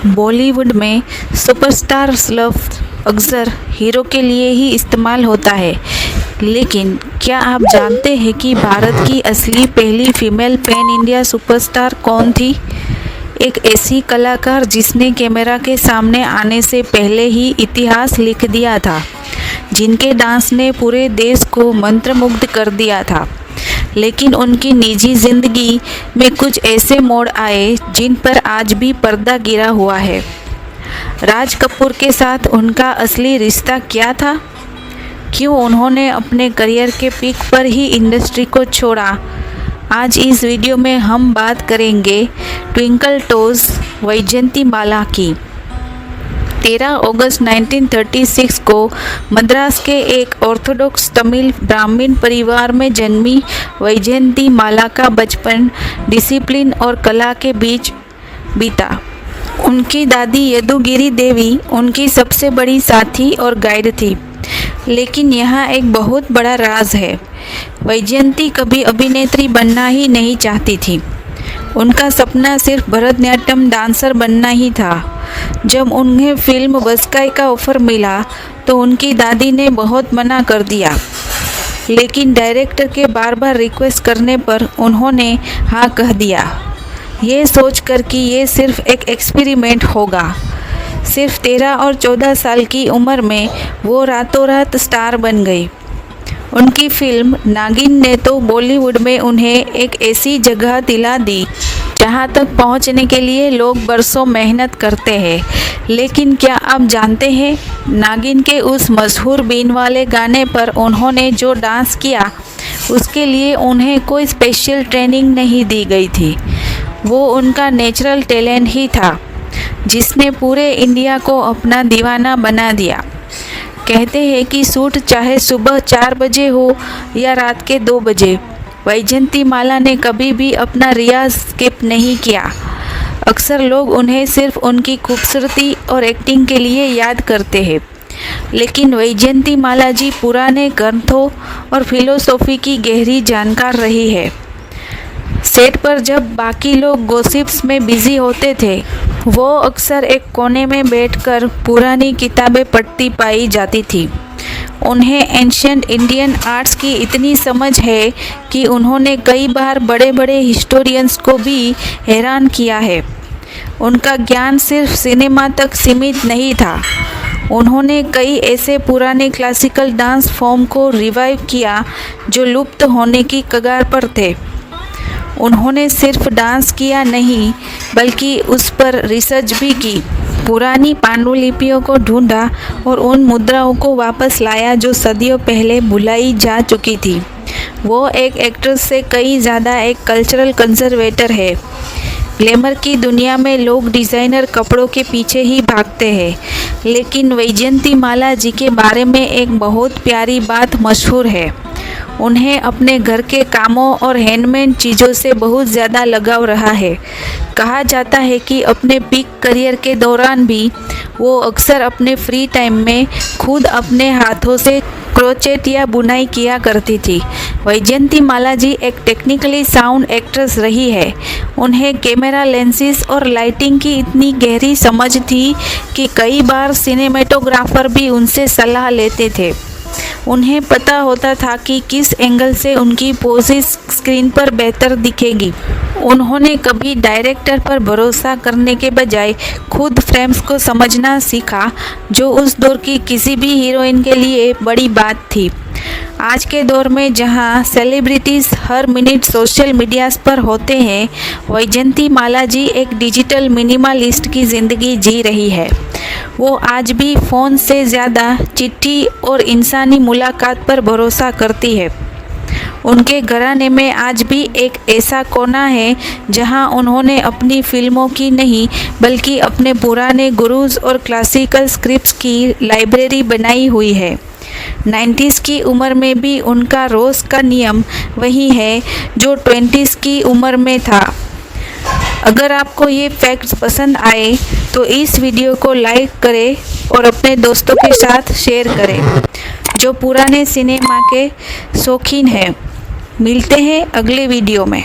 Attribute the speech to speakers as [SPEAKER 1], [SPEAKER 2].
[SPEAKER 1] बॉलीवुड में सुपरस्टार्स लफ्ज़ अक्सर हीरो के लिए ही इस्तेमाल होता है, लेकिन क्या आप जानते हैं कि भारत की असली पहली फीमेल पैन इंडिया सुपरस्टार कौन थी? एक ऐसी कलाकार जिसने कैमरा के सामने आने से पहले ही इतिहास लिख दिया था, जिनके डांस ने पूरे देश को मंत्रमुग्ध कर दिया था। लेकिन उनकी निजी ज़िंदगी में कुछ ऐसे मोड़ आए जिन पर आज भी पर्दा गिरा हुआ है। राज कपूर के साथ उनका असली रिश्ता क्या था? क्यों उन्होंने अपने करियर के पीक पर ही इंडस्ट्री को छोड़ा? आज इस वीडियो में हम बात करेंगे ट्विंकल टोज वैजयंतीमाला की। 13 अगस्त 1936 को मद्रास के एक ऑर्थोडॉक्स तमिल ब्राह्मण परिवार में जन्मी वैजयंतीमाला का बचपन डिसिप्लिन और कला के बीच बीता। उनकी दादी यदुगिरी देवी उनकी सबसे बड़ी साथी और गाइड थी। लेकिन यहाँ एक बहुत बड़ा राज है, वैजयंती कभी अभिनेत्री बनना ही नहीं चाहती थी। उनका सपना सिर्फ भरतनाट्यम डांसर बनना ही था। जब उन्हें फिल्म बस्काई का ऑफर मिला तो उनकी दादी ने बहुत मना कर दिया, लेकिन डायरेक्टर के बार बार रिक्वेस्ट करने पर उन्होंने हाँ कह दिया, ये सोचकर कि ये सिर्फ एक एक्सपेरिमेंट होगा। सिर्फ 13 और 14 साल की उम्र में वो रातों रात स्टार बन गई। उनकी फिल्म नागिन ने तो बॉलीवुड में उन्हें एक ऐसी जगह दिला दी जहां तक पहुंचने के लिए लोग बरसों मेहनत करते हैं। लेकिन क्या आप जानते हैं, नागिन के उस मशहूर बीन वाले गाने पर उन्होंने जो डांस किया, उसके लिए उन्हें कोई स्पेशल ट्रेनिंग नहीं दी गई थी। वो उनका नेचुरल टैलेंट ही था जिसने पूरे इंडिया को अपना दीवाना बना दिया। कहते हैं कि शूट चाहे सुबह 4 बजे हो या रात के 2 बजे, वैजयंतीमाला ने कभी भी अपना रियाज स्किप नहीं किया। अक्सर लोग उन्हें सिर्फ उनकी खूबसूरती और एक्टिंग के लिए याद करते हैं, लेकिन वैजयंतीमाला जी पुराने ग्रंथों और फिलोसॉफी की गहरी जानकार रही है। सेट पर जब बाकी लोग गॉसिप्स में बिजी होते थे, वो अक्सर एक कोने में बैठकर पुरानी किताबें पढ़ती पाई जाती थी। उन्हें एंशिएंट इंडियन आर्ट्स की इतनी समझ है कि उन्होंने कई बार बड़े बड़े हिस्टोरियंस को भी हैरान किया है। उनका ज्ञान सिर्फ सिनेमा तक सीमित नहीं था। उन्होंने कई ऐसे पुराने क्लासिकल डांस फॉर्म को रिवाइव किया जो लुप्त होने की कगार पर थे। उन्होंने सिर्फ डांस किया नहीं, बल्कि उस पर रिसर्च भी की। पुरानी पांडुलिपियों को ढूंढा और उन मुद्राओं को वापस लाया जो सदियों पहले भुलाई जा चुकी थी। वो एक एक्ट्रेस से कई ज़्यादा एक कल्चरल कंजर्वेटर है। ग्लैमर की दुनिया में लोग डिज़ाइनर कपड़ों के पीछे ही भागते हैं, लेकिन वैजयंतीमाला जी के बारे में एक बहुत प्यारी बात मशहूर है। उन्हें अपने घर के कामों और हैंडमेड चीज़ों से बहुत ज़्यादा लगाव रहा है। कहा जाता है कि अपने पीक करियर के दौरान भी वो अक्सर अपने फ्री टाइम में खुद अपने हाथों से क्रोचेट या बुनाई किया करती थी। वैजयंतीमाला जी एक टेक्निकली साउंड एक्ट्रेस रही है। उन्हें कैमरा लेंसेज और लाइटिंग की इतनी गहरी समझ थी कि कई बार सिनेमेटोग्राफर भी उनसे सलाह लेते थे। उन्हें पता होता था कि किस एंगल से उनकी पोजेस स्क्रीन पर बेहतर दिखेगी। उन्होंने कभी डायरेक्टर पर भरोसा करने के बजाय खुद फ्रेम्स को समझना सीखा, जो उस दौर की किसी भी हीरोइन के लिए बड़ी बात थी। आज के दौर में जहां सेलिब्रिटीज़ हर मिनट सोशल मीडियाज़ पर होते हैं, वैजयंतीमाला जी एक डिजिटल मिनिमलिस्ट की ज़िंदगी जी रही है। वो आज भी फ़ोन से ज़्यादा चिट्ठी और इंसानी मुलाकात पर भरोसा करती है। उनके घराने में आज भी एक ऐसा कोना है जहां उन्होंने अपनी फिल्मों की नहीं, बल्कि अपने पुराने गुरुज़ और क्लासिकल स्क्रिप्ट्स की लाइब्रेरी बनाई हुई है। 90s की उम्र में भी उनका रोज़ का नियम वही है जो 20s की उम्र में था। अगर आपको ये फैक्ट्स पसंद आए तो इस वीडियो को लाइक करें और अपने दोस्तों के साथ शेयर करें जो पुराने सिनेमा के शौकीन हैं। मिलते हैं अगले वीडियो में।